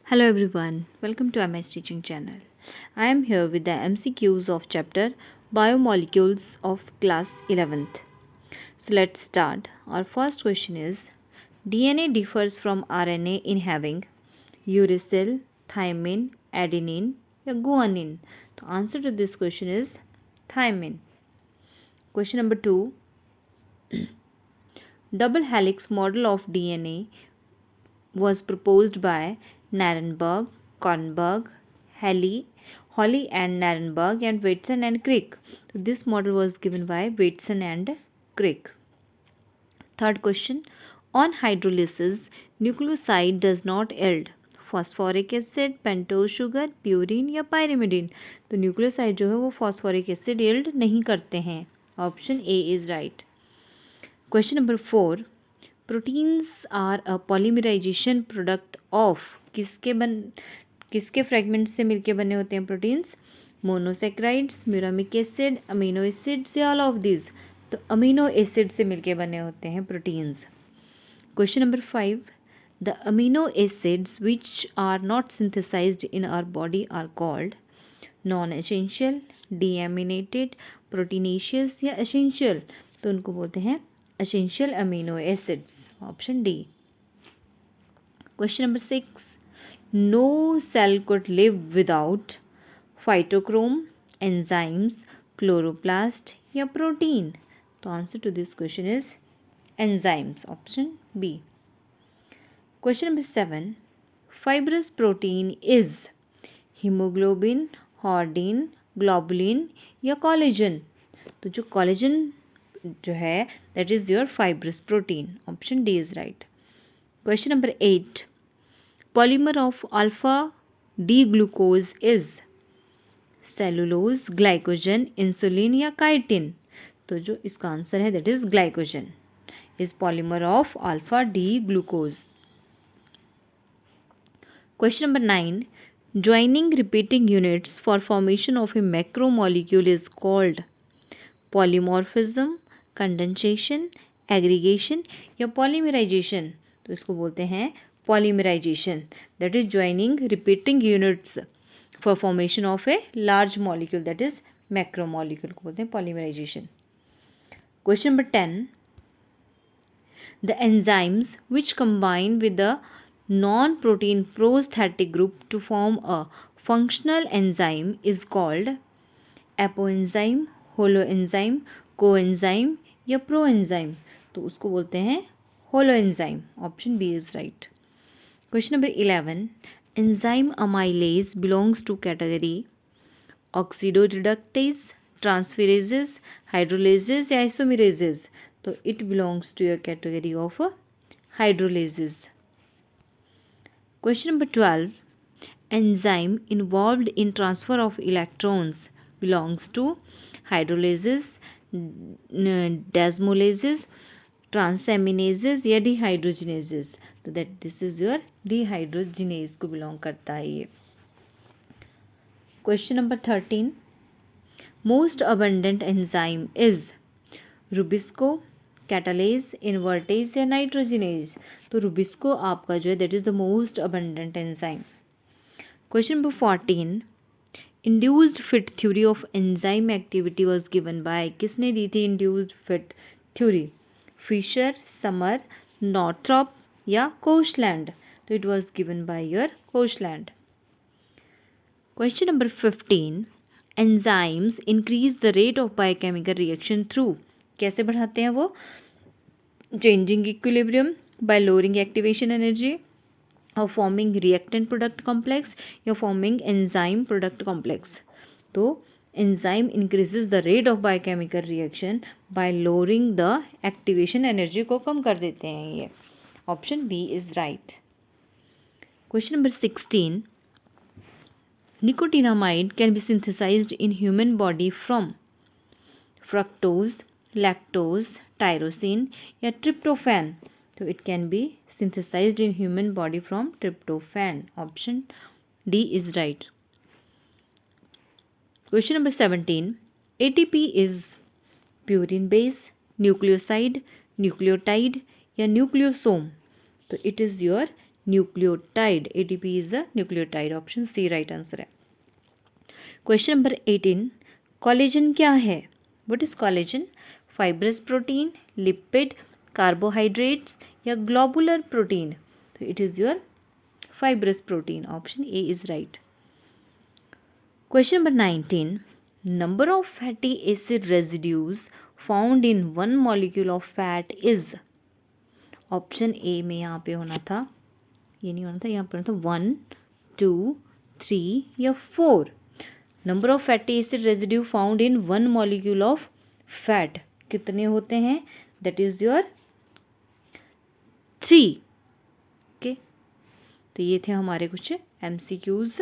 Hello everyone, welcome to MS Teaching Channel. I am here with the MCQs of chapter Biomolecules of class 11th. So let's start. Our first question is DNA differs from RNA in having uracil, thymine, adenine या guanine. The answer to this question is thymine. Question number 2. Double helix model of DNA was proposed by Nirenberg, Kornberg, Holly and Nirenberg and Watson and Crick. So this model was given by Watson and Crick. Third question. On hydrolysis, nucleoside does not yield phosphoric acid, pentose sugar, purine या pyrimidine. तो nucleoside जो है वो phosphoric acid yield नहीं करते हैं. Option A is right. Question number 4. Proteins are a polymerization product of किसके fragment से मिलके बने होते हैं proteins? Monosaccharides, muramic acid, amino acids या ऑल ऑफ दिस? तो अमीनो एसिड से मिलके बने होते हैं proteins. Question number 5. The amino acids which are not synthesized in our body are called non essential, deaminated, proteinaceous या एसेंशियल? तो उनको बोलते हैं essential amino acids. Option D. Question number 6. No cell could live without phytochrome, enzymes, chloroplast या protein. The answer to this question is enzymes. Option B. Question number 7. Fibrous protein is hemoglobin, hordein, globulin या collagen? तो जो collagen जो है that is your fibrous protein. Option D is right. Question number 8. Polymer of alpha D glucose is cellulose, glycogen, insulin या chitin? तो जो इसका answer है that is glycogen is polymer of alpha D glucose. Question number 9. Joining repeating units for formation of a macromolecule is called polymorphism, condensation, aggregation या polymerization? तो इसको बोलते हैं polymerization. That is joining repeating units for formation of a large molecule that is macromolecule को बोलते हैं polymerization. Question number 10. The enzymes which combine with the non protein prosthetic group to form a functional enzyme is called apoenzyme, holoenzyme, coenzyme या proenzyme? तो उसको बोलते हैं holoenzyme. Option B is right. Question number 11. Enzyme amylase belongs to category oxidoreductase, transferases, hydrolases या isomerases? तो it belongs to your category of hydrolases. Question number 12. Enzyme involved in transfer of electrons belongs to hydrolases, desmolases, transaminases या dehydrogenases? तो that this is your dehydrogenase को belong करता है ये. Question number 13. Most abundant enzyme is Rubisco, catalase, invertase या nitrogenase? तो Rubisco आपका जो है that is the most abundant enzyme. Question number 14. Induced fit theory of enzyme activity was given by? किसने दी थी induced fit theory? Fischer, Sumner, Northrop या Koshland? तो it was given by your Koshland. Question number 15. Enzymes increase the rate of biochemical reaction through? कैसे बढ़ाते हैं वो? Changing equilibrium, by lowering activation energy, और फॉर्मिंग रिएक्टेंट प्रोडक्ट कॉम्प्लेक्स या forming enzyme product complex? तो enzyme increases the rate of biochemical reaction by lowering the activation energy को कम कर देते हैं ये. Option B is right. Question number 16. Nicotinamide can be synthesized in human body from fructose, lactose, tyrosine या tryptophan? तो it can be synthesized in human body from tryptophan. Option D is right. Question number 17. ATP is purine base, nucleoside, nucleotide या nucleosome? तो it is your nucleotide. ATP is a nucleotide. Option C right answer है. Question number 18. Collagen क्या है? What is collagen? Fibrous protein, lipid, carbohydrates या globular protein? तो it is your fibrous protein. Option A is right. Question number 19. Number of fatty acid residues found in one molecule of fat is. Option A में यहाँ पे होना था, ये नहीं होना था, यहाँ पे होना था 1, 2, 3 या 4. Number of fatty acid residue found in one molecule of fat कितने होते हैं? That is your 3. तो ये थे हमारे कुछ MCQs.